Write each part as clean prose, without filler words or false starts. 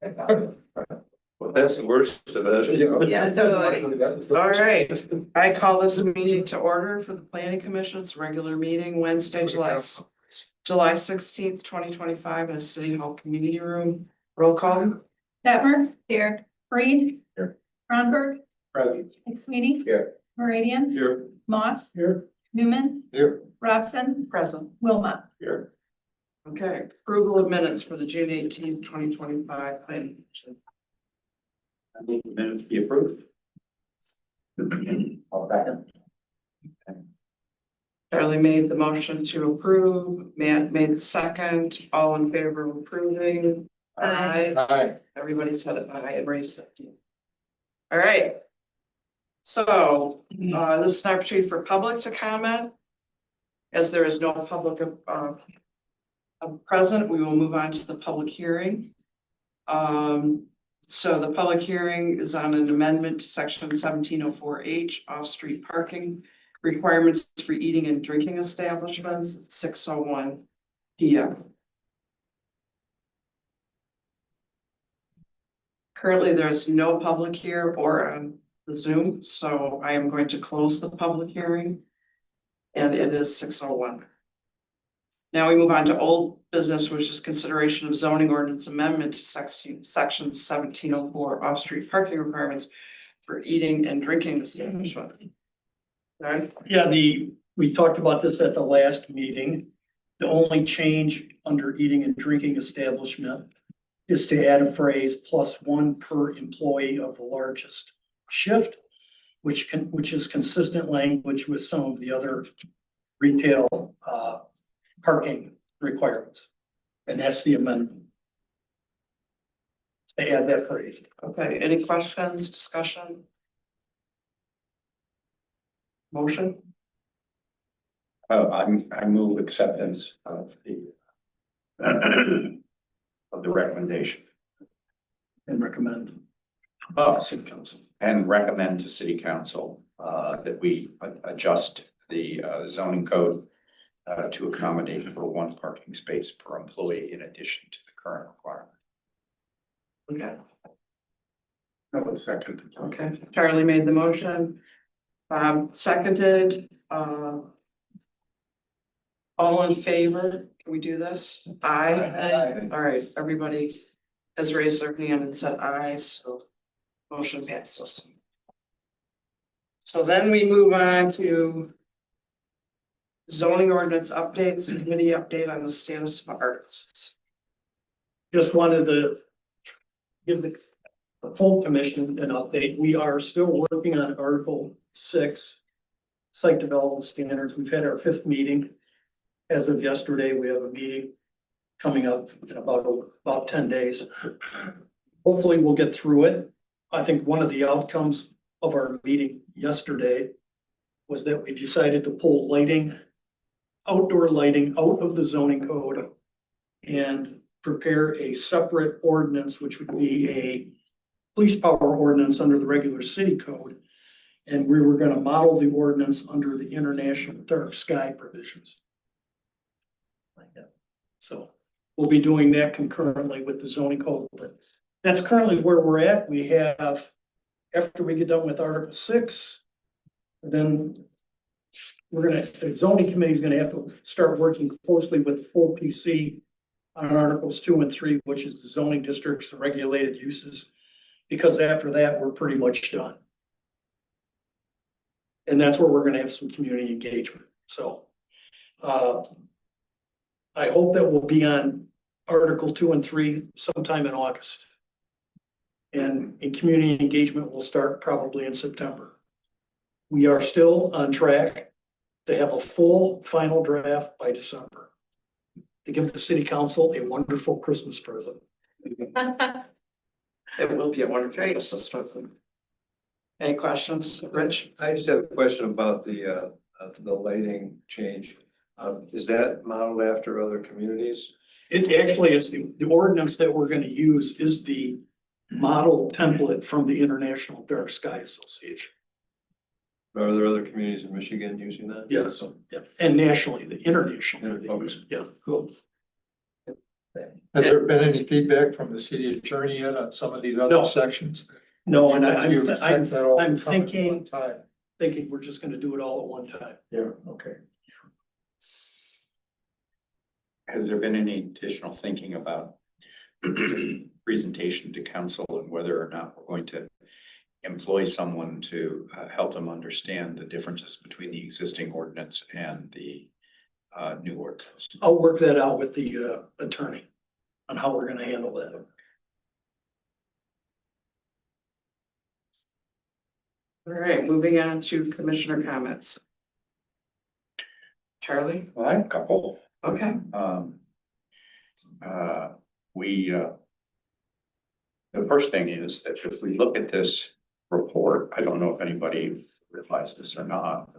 Well, that's the worst of it. Yeah, totally. All right, I call this meeting to order for the planning commission's regular meeting Wednesday, July 16th, 2025 in a city hall community room. Roll call. Detmer, here. Reed. Here. Kronberg, Present. McSweeney. Here. Meridian. Here. Moss. Here. Newman. Here. Robson. Present. Wilmot. Here. Okay, approval of minutes for the June 18th, 2025 planning commission. I move the minutes be approved. All second. Charlie made the motion to approve, Matt made the second, all in favor of approving. Aye. Aye. Everybody said aye and raised it. All right. So, this is an opportunity for public to comment. As there is no public, present, we will move on to the public hearing. So the public hearing is on an amendment to section 1704H off-street parking requirements for eating and drinking establishments at 6:01 p.m. Currently, there is no public here or on the Zoom, so I am going to close the public hearing. And it is 6:01. Now we move on to old business, which is consideration of zoning ordinance amendment to section 1704 off-street parking requirements for eating and drinking establishment. All right, Yeah, we talked about this at the last meeting. The only change under eating and drinking establishment is to add a phrase +1 per employee of the largest shift, which is consistent language with some of the other retail parking requirements. And that's the amendment. They add that phrase. okay, any questions, discussion? Motion? I move acceptance of the of the recommendation. And recommend. City council. And recommend to city council that we adjust the zoning code to accommodate for 1 parking space per employee in addition to the current requirement. Okay, I would second. okay, Charlie made the motion. Seconded, all in favor, can we do this? Aye. Aye. All right, everybody has raised their hand and said aye, so motion passes. So then we move on to zoning ordinance updates, committee update on the status of artists. Just wanted to give the full commission an update. We are still working on Article 6, site development standards. We've had our 5th meeting. As of yesterday, we have a meeting coming up in about 10 days. Hopefully we'll get through it. I think one of the outcomes of our meeting yesterday was that we decided to pull outdoor lighting out of the zoning code and prepare a separate ordinance, which would be a police power ordinance under the regular city code. And we were going to model the ordinance under the international dark sky provisions. Like that. So we'll be doing that concurrently with the zoning code, but that's currently where we're at. We have, after we get done with Article 6, then the zoning committee is gonna have to start working closely with full PC on Articles 2 and 3, which is the zoning districts, the regulated uses, because after that, we're pretty much done. And that's where we're gonna have some community engagement. So I hope that we'll be on Article 2 and 3 sometime in August. And in community engagement will start probably in September. We are still on track to have a full final draft by December to give the city council a wonderful Christmas present. It will be a wonderful Christmas present. Any questions, Rich? I just have a question about the lighting change. Is that modeled after other communities? It actually is the ordinance that we're gonna use is the model template from the International Dark Sky Association. Are there other communities in Michigan using that? Yes, yeah, and nationally, the international. Okay. Yeah, cool. Has there been any feedback from the city attorney yet on some of these No. other sections? No, and Do you expect that all to I'm come at one thinking time? we're just gonna do it all at one time. Yeah, okay. Has there been any additional thinking about presentation to council and whether or not we're going to employ someone to help them understand the differences between the existing ordinance and the new ordinance? I'll work that out with the attorney on how we're gonna handle that. All right, moving on to commissioner comments. Charlie, Well, I have a couple. okay, We, the first thing is that if we look at this report, I don't know if anybody realized this or not.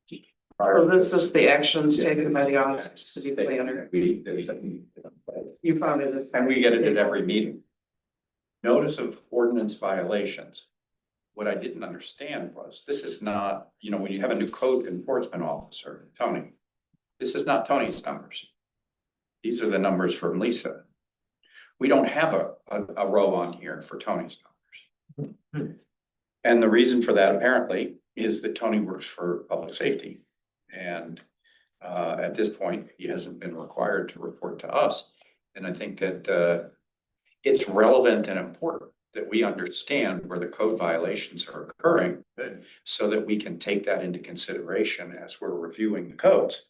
so this is the actions taken by the office of city planner. You found it. And we get it at every meeting. Notice of ordinance violations. What I didn't understand was, this is not, you know, when you have a new code enforcement officer, Tony, this is not Tony's numbers. These are the numbers from Lisa. We don't have a row on here for Tony's numbers. And the reason for that apparently is that Tony works for public safety. And at this point, he hasn't been required to report to us. And I think that it's relevant and important that we understand where the code violations are occurring so that we can take that into consideration as we're reviewing the codes.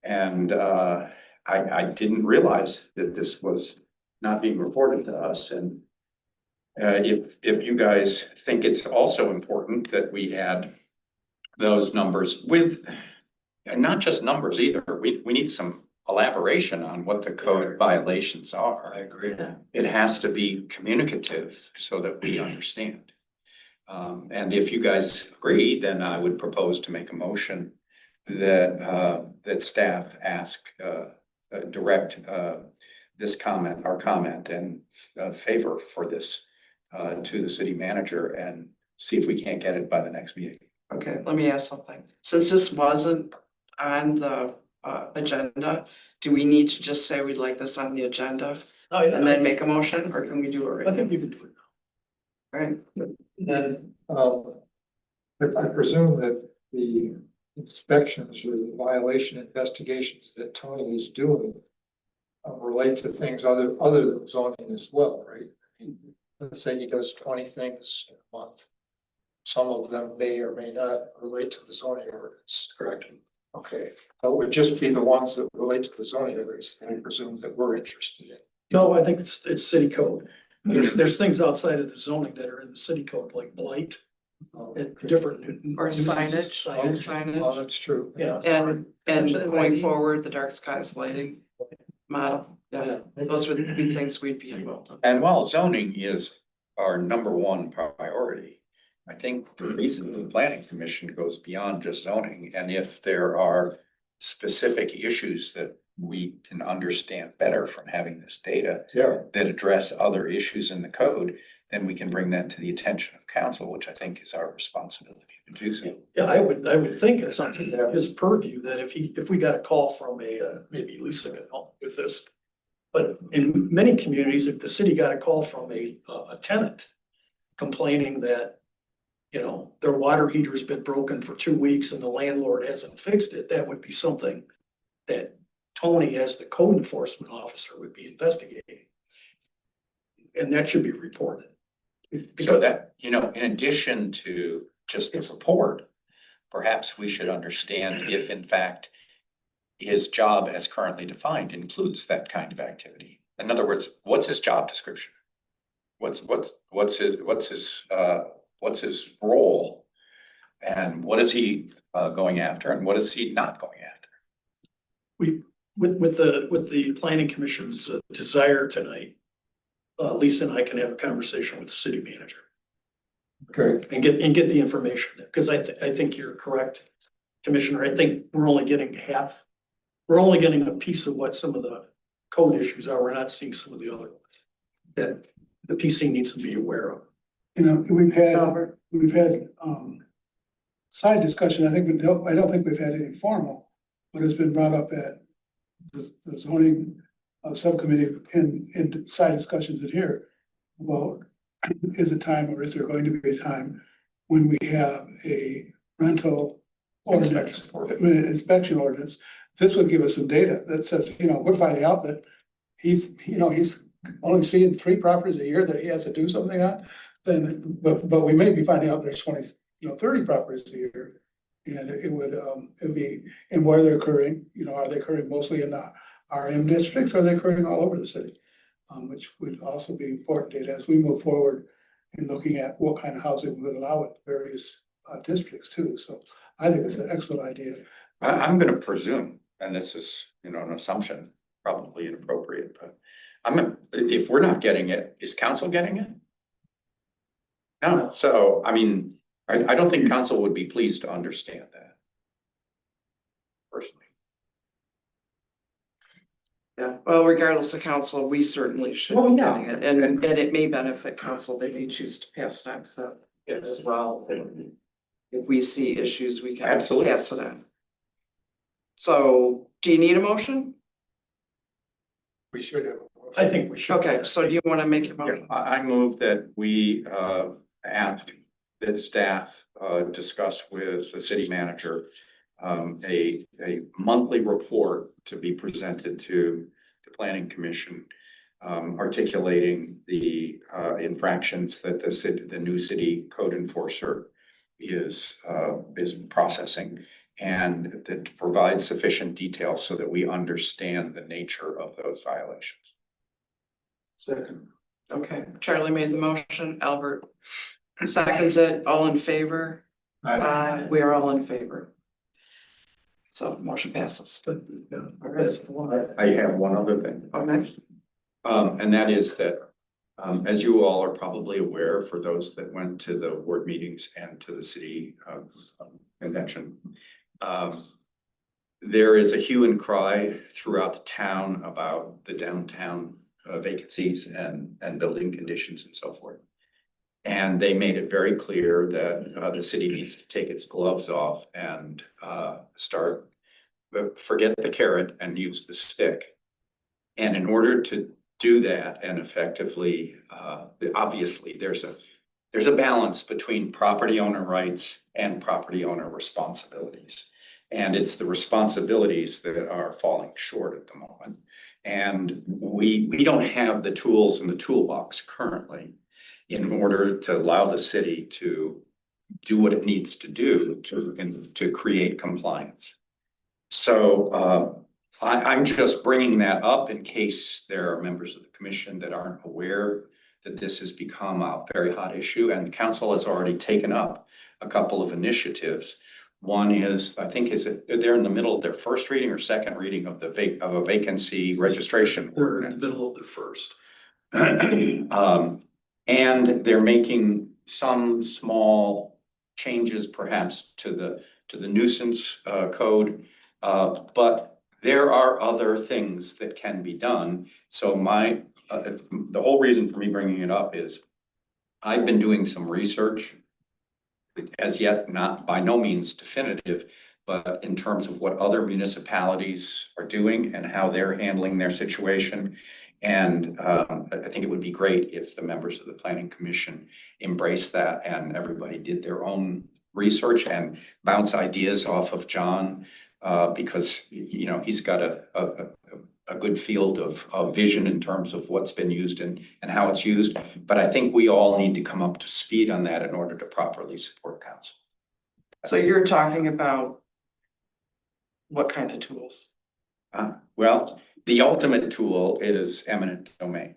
And I didn't realize that this was not being reported to us. And if you guys think it's also important that we add those numbers with, and not just numbers either, we need some elaboration on what the code violations are. I agree. It has to be communicative so that we understand. And if you guys agree, then I would propose to make a motion that that staff ask direct this comment, our comment and favor for this to the city manager and see if we can't get it by the next meeting. Okay, let me ask something. Since this wasn't on the agenda, do we need to just say we'd like this on the agenda and then make a motion, or can we do it right I now? think you can do it. Right, Then, I presume that the inspections or the violation investigations that Tony is doing relate to things other than zoning as well, right? I mean, let's say he does 20 things in a month. Some of them may or may not relate to the zoning ordinance. Correct. Okay, that would just be the ones that relate to the zoning ordinance that I presume that we're interested in. No, I think it's city code. There's things outside of the zoning that are in the city code, like blight and different. or nuisances, signage, home Oh, signage, that's true. Yeah. and going forward, the dark skies lighting model, yeah, those would be things we'd be involved in. And while zoning is our number one priority, I think the reason the planning commission goes beyond just zoning, and if there are specific issues that we can understand better from having this data Yeah. that address other issues in the code, then we can bring that to the attention of council, which I think is our responsibility to do so. Yeah, I would think it's something that his purview, that if we got a call from maybe Lisa can help with this. But in many communities, if the city got a call from a tenant complaining that, you know, their water heater's been broken for 2 weeks and the landlord hasn't fixed it, that would be something that Tony, as the code enforcement officer, would be investigating. And that should be reported. So that, you know, in addition to just the report, perhaps we should understand if in fact his job as currently defined includes that kind of activity. In other words, what's his job description? What's his role? And what is he going after and what is he not going after? With the planning commission's desire tonight, Lisa and I can have a conversation with the city manager Okay. and get the information, because I think you're correct, Commissioner. I think we're only getting a piece of what some of the code issues are. We're not seeing some of the other ones that the PC needs to be aware of. You know, we've had side discussion. I don't think we've had any formal, but it's been brought up at the zoning subcommittee in side discussions in here about is it time or is there going to be a time when we have a rental ordinance, inspection ordinance? This would give us some data that says, we're finding out that he's only seeing 3 properties a year that he has to do something on. Then, but we may be finding out there's 20, 30 properties a year. And it'd be, and where they're occurring, are they occurring mostly in the RM districts, or are they occurring all over the city? Which would also be important data as we move forward in looking at what kind of housing we would allow in various districts too. So I think it's an excellent idea. I'm gonna presume, and this is, an assumption, probably inappropriate, but if we're not getting it, is council getting it? No, so, I don't think council would be pleased to understand that. Personally. Yeah, well, regardless of council, we certainly should Well, be yeah. getting it, and it may benefit council, they may choose to pass it on to them as well. If we see issues, we can Absolutely. pass it on. So, do you need a motion? We should have. I think we should. Okay, so do you wanna make your Yeah, motion? I move that we ask that staff discuss with the city manager a monthly report to be presented to the planning commission, articulating the infractions that the new city code enforcer is processing, and that provide sufficient detail so that we understand the nature of those violations. Second. Okay, Charlie made the motion, Albert seconds it, all in favor? We are all in favor. So motion passes. But, yeah, that's the one. I have one other thing. Okay. And that is that, as you all are probably aware, for those that went to the ward meetings and to the city convention, there is a hue and cry throughout the town about the downtown vacancies and building conditions and so forth. And they made it very clear that the city needs to take its gloves off and forget the carrot and use the stick. And in order to do that and effectively, obviously, there's a balance between property owner rights and property owner responsibilities. And it's the responsibilities that are falling short at the moment. And we don't have the tools in the toolbox currently in order to allow the city to do what it needs to do to create compliance. So I'm just bringing that up in case there are members of the commission that aren't aware that this has become a very hot issue, and council has already taken up a couple of initiatives. One is, I think, they're in the middle of their first reading or second reading of a vacancy registration They're in the ordinance. middle of the first. And they're making some small changes perhaps to the nuisance code. But there are other things that can be done. So the whole reason for me bringing it up is I've been doing some research, as yet not by no means definitive, but in terms of what other municipalities are doing and how they're handling their situation. And I think it would be great if the members of the Planning Commission embrace that and everybody did their own research and bounce ideas off of John, because he's got a good field of vision in terms of what's been used and how it's used. But I think we all need to come up to speed on that in order to properly support council. So you're talking about what kind of tools? Well, the ultimate tool is eminent domain.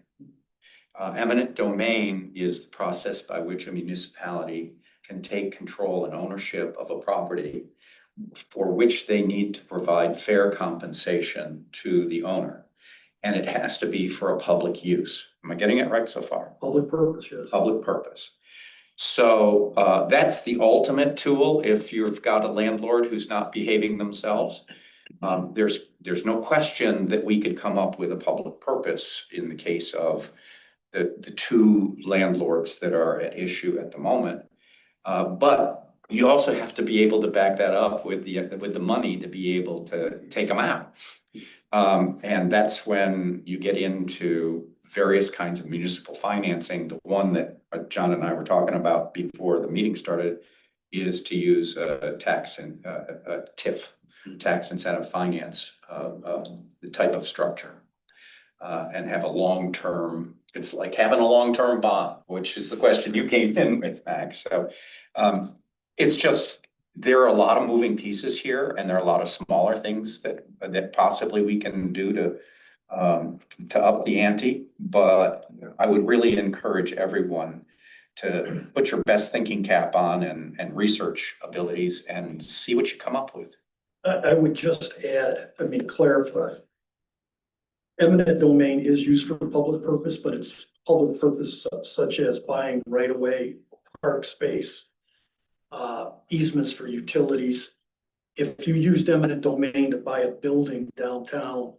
Eminent domain is the process by which a municipality can take control and ownership of a property for which they need to provide fair compensation to the owner. And it has to be for a public use. Am I getting it right so far? Public purpose, yes. Public purpose. So that's the ultimate tool if you've got a landlord who's not behaving themselves. There's no question that we could come up with a public purpose in the case of the two landlords that are at issue at the moment. But you also have to be able to back that up with the money to be able to take them out. And that's when you get into various kinds of municipal financing. The one that John and I were talking about before the meeting started is to use tax and TIF, tax incentive finance, the type of structure. And have a long-term, it's like having a long-term bond, which is the question you came in with, Max. So it's just, there are a lot of moving pieces here, and there are a lot of smaller things that possibly we can do to up the ante. But I would really encourage everyone to put your best thinking cap on and research abilities and see what you come up with. I would just add, clarify. Eminent domain is used for public purpose, but it's public purpose such as buying right of way, park space, easements for utilities. If you used eminent domain to buy a building downtown,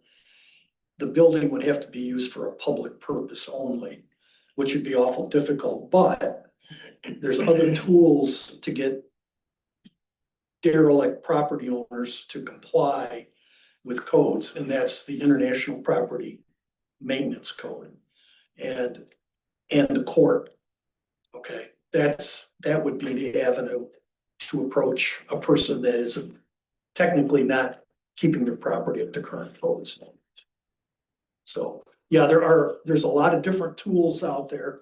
the building would have to be used for a public purpose only, which would be awful difficult, but there's other tools to get derelict property owners to comply with codes, and that's the International Property Maintenance Code and the court. Okay, that would be the avenue to approach a person that is technically not keeping their property up to current codes. So, yeah, there's a lot of different tools out there,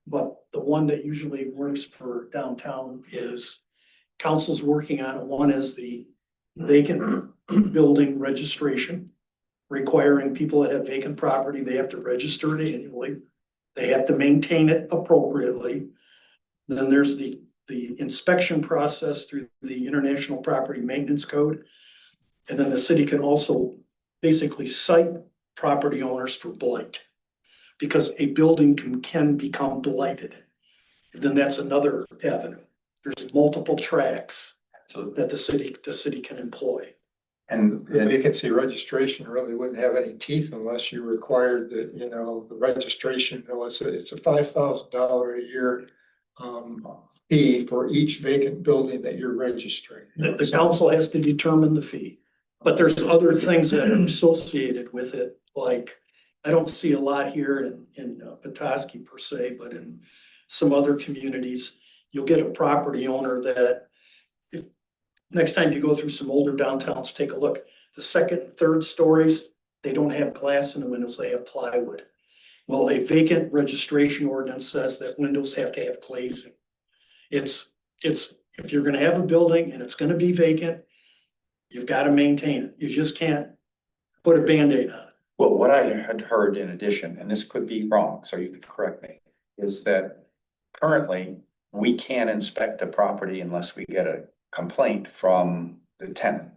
but the one that usually works for downtown is council's working on it. One is the vacant building registration, requiring people that have vacant property, they have to register it annually. They have to maintain it appropriately. Then there's the inspection process through the International Property Maintenance Code. And then the city can also basically cite property owners for blight, because a building can become blighted. And then that's another avenue. There's multiple tracks So that the city can employ. and The vacancy registration really wouldn't have any teeth unless you required that, the registration, it's a $5,000 a year fee for each vacant building that you're registering. The council has to determine the fee, but there's other things that are associated with it. Like, I don't see a lot here in Petoskey per se, but in some other communities, you'll get a property owner that if next time you go through some older downtowns, take a look. The second and third stories, they don't have glass in the windows, they have plywood. Well, a vacant registration ordinance says that windows have to have glazing. It's, if you're gonna have a building and it's gonna be vacant, you've gotta maintain it. You just can't put a Band-Aid on it. well, what I had heard in addition, and this could be wrong, so you could correct me, is that currently we can't inspect a property unless we get a complaint from the tenant.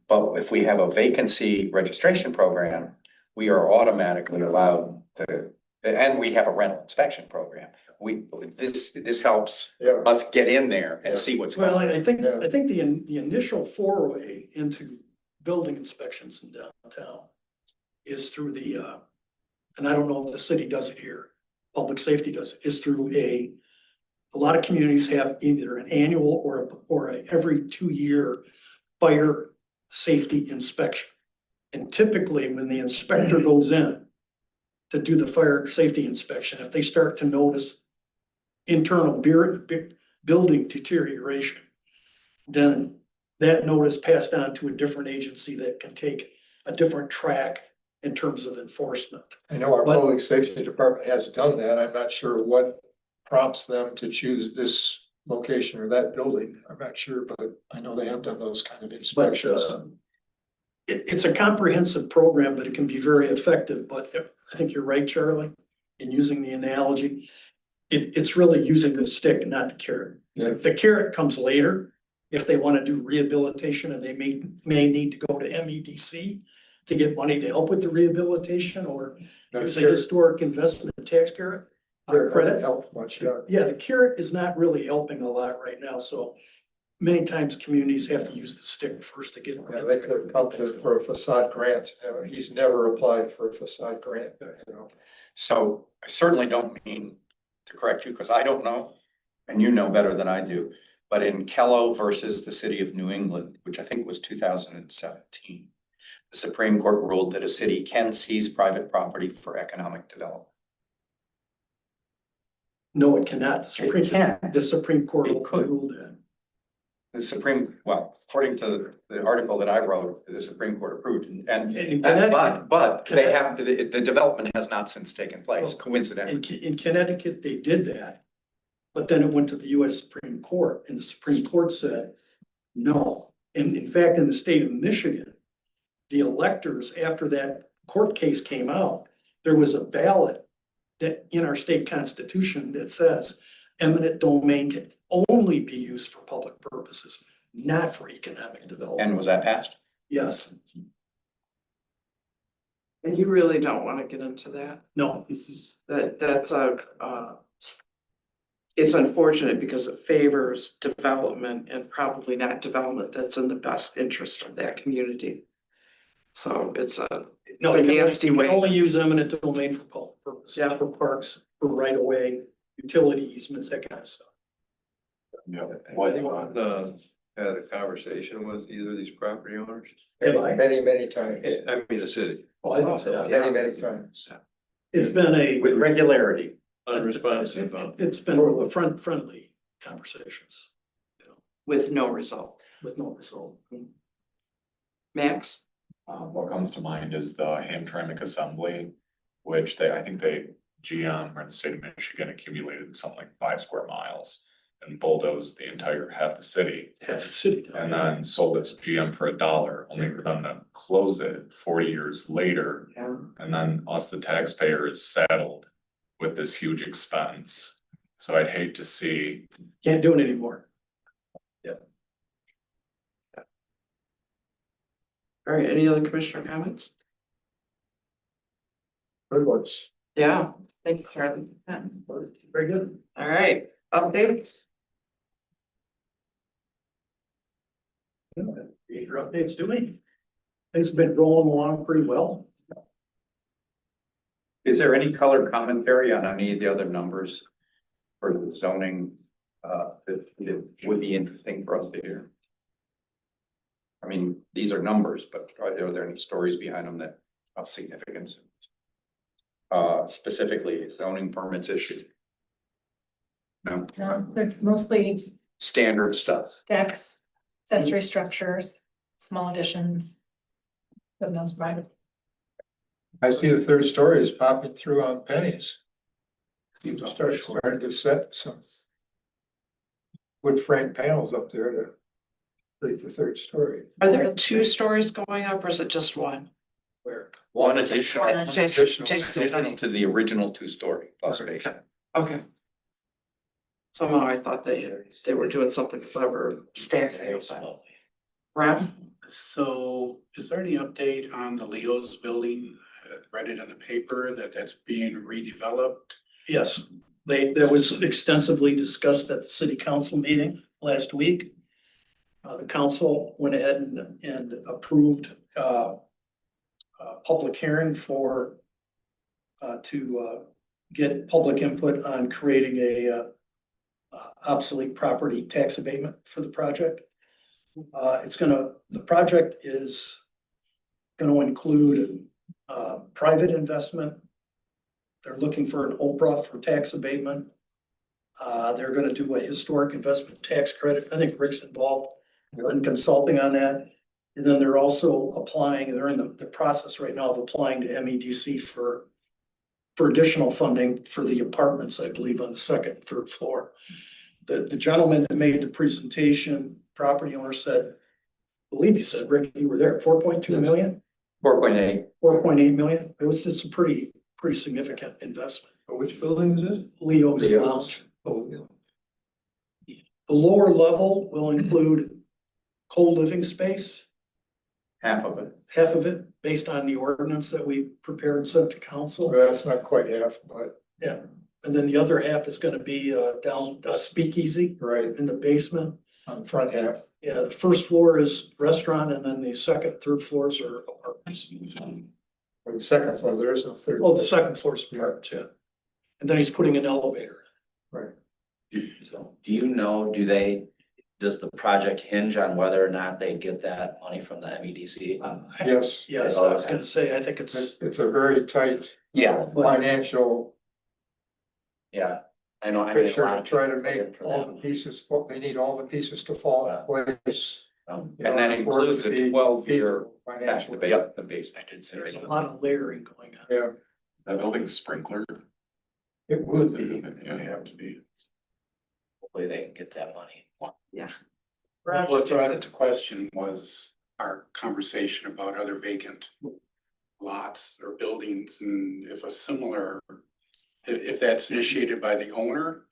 But if we have a vacancy registration program, we are automatically allowed to, and we have a rental inspection program. This helps Yeah. us get in there and see what's going Well, on. I think the initial foray into building inspections in downtown is through the, and I don't know if the city does it here, public safety does it, is through a lot of communities have either an annual or a every 2-year fire safety inspection. And typically when the inspector goes in to do the fire safety inspection, if they start to notice internal building deterioration, then that notice passed on to a different agency that can take a different track in terms of enforcement. I know our But- public safety department has done that. I'm not sure what prompts them to choose this location or that building. I'm not sure, but I know they have done those kind of But inspections. it's a comprehensive program, but it can be very effective. But I think you're right, Charlie, in using the analogy. It's really using the stick, not the carrot. Yeah. The carrot comes later. If they want to do rehabilitation and they may need to go to MEDC to get money to help with the rehabilitation or use a historic investment tax carrot. Credit. Help much, yeah. Yeah, the carrot is not really helping a lot right now, so many times communities have to use the stick first to get. Yeah, they could have come to us for a facade grant. He's never applied for a facade grant, So I certainly don't mean to correct you, because I don't know. and you know better than I do, but in Kello versus the city of New England, which I think was 2017, the Supreme Court ruled that a city can seize private property for economic development. No, it cannot. The Supreme Court It could. ruled that. The Supreme, well, according to the article that I wrote, the Supreme Court approved In Connecticut- but they have, the development has not since taken place coincidentally. In Connecticut, they did that. But then it went to the US Supreme Court and the Supreme Court said, no. And in fact, in the state of Michigan, the electors, after that court case came out, there was a ballot that in our state constitution that says eminent domain can only be used for public purposes, not for economic development. And was that passed? Yes, And you really don't want to get into that. no, That's it's unfortunate because it favors development and probably not development that's in the best interest of that community. So it's a no, It's a you nasty can way. only use eminent domain for public purposes, Yeah. for parks, for right of way, utility easements, that kind of stuff. Anyone had a conversation with either of these property owners? Have I? Many times, I mean, the city, Oh, I think so. many times. It's been With regularity. unresponsive. it's been friendly conversations, with no result. with no result. Max? What comes to mind is the Hamtramck Assembly, which I think GM or the state of Michigan accumulated something like 5 square miles and bulldozed the entire half the city. Half the city. And then sold it to GM for $1, only for them to close it 40 years later. And then us, the taxpayers, saddled with this huge expense. So I'd hate to see, Can't do it anymore. All right, any other commissioner comments? Good ones. Yeah, thank you, Charlie. Very good. All right, updates? Your updates to me. Things have been rolling along pretty well. Is there any color commentary on any of the other numbers for the zoning, that would be interesting for us to hear? I mean, these are numbers, but are there any stories behind them that of significance? Specifically zoning permits issued? No, No, they're mostly standard stuff. decks, accessory structures, small additions. For the most part. I see the third story is popping through on pennies. People starting to set some wood frame panels up there to create the third story. Are there 2 stories going up or is it just one? Where One additional. Jason, Additional to the original 2-story plus basement. Okay. Somehow I thought they were doing something clever, stacking it. Rob? So is there any update on the Leo's building? Read it in the paper that's being redeveloped. Yes, that was extensively discussed at the city council meeting last week. The council went ahead and approved a public hearing to get public input on creating a obsolete property tax abatement for the project. The project is gonna include private investment. They're looking for an OPRA for tax abatement. They're gonna do a historic investment tax credit. I think Rick's involved in consulting on that. And then they're also they're in the process right now of applying to MEDC for additional funding for the apartments, I believe, on the second and third floor. The gentleman that made the presentation, property owner said, I believe he said, Rick, you were there, 4.2 million, 4.8. 4.8 million. It was just a pretty significant investment. Which building is it? Leo's Lounge. Oh, yeah. The lower level will include co-living space, Half of it. half of it based on the ordinance that we prepared and sent to council. Well, that's not quite half, but Yeah. And then the other half is gonna be down speakeasy right in the basement. on the front half. Yeah, the first floor is restaurant and then the second, third floors are apartments. For the second floor, there is no third. Well, the second floor is apartments, yeah. And then he's putting an elevator. Right. So, Do you know, does the project hinge on whether or not they get that money from the MEDC? Yes, Yes, I was gonna say, I think it's, it's a very tight Yeah, financial yeah, I know, I mean. a picture lot to of try to people put in make for all them. the pieces, they need all the pieces to fall in place. Um, you know, and that for it includes to a be 12-year financially. the basement. I did say there's a so. lot of layering going on. Yeah, That building sprinklered. it would be. Yeah, you have to be. Hopefully they can get that money. What brought it to question was our conversation about other vacant lots or buildings, and if a similar, if that's initiated by the owner,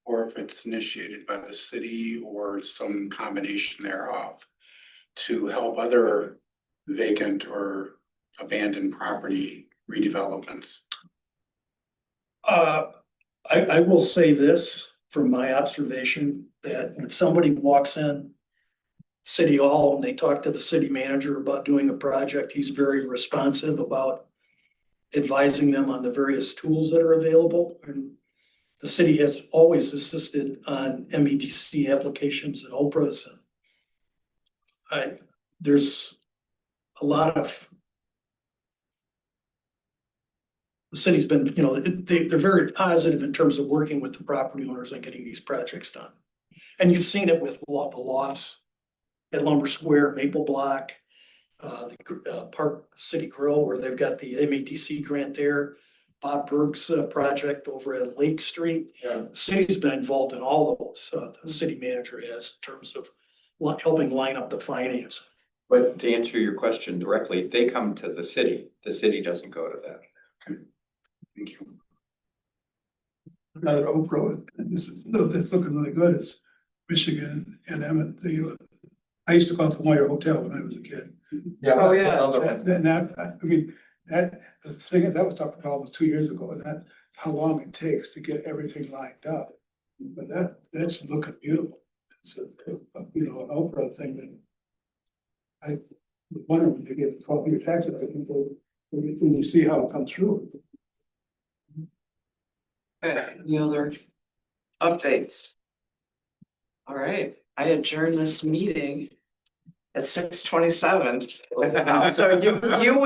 or if it's initiated by the city, or some combination thereof, to help other vacant or abandoned property redevelopments. I will say this from my observation, that when somebody walks in City Hall and they talk to the city manager about doing a project, he's very responsive about advising them on the various tools that are available. And the city has always assisted on MEDC applications and Oprahs. There's a lot of the city's been, you know, they're very positive in terms of working with the property owners and getting these projects done. And you've seen it with the lofts at Lumber Square, Maple Block, the Park City Grill, where they've got the MEDC grant there. Bob Berg's project over at Lake Street. Yeah. The city's been involved in all of those, the city manager has, in terms of helping line up the finance. But to answer your question directly, they come to the city doesn't go to that. Thank you. Another Oprah, that's looking really good is Michigan and Emmett, I used to call it the Moyer Hotel when I was a kid. Yeah, Oh, that's yeah. another one. The thing is, that was talked about almost 2 years ago, and that's how long it takes to get everything lined up. But that's looking beautiful. It's an Oprah thing that I wonder when they get the 12-year tax, when you see how it comes through. Okay, any other updates? All right, I adjourn this meeting at 6:27. So you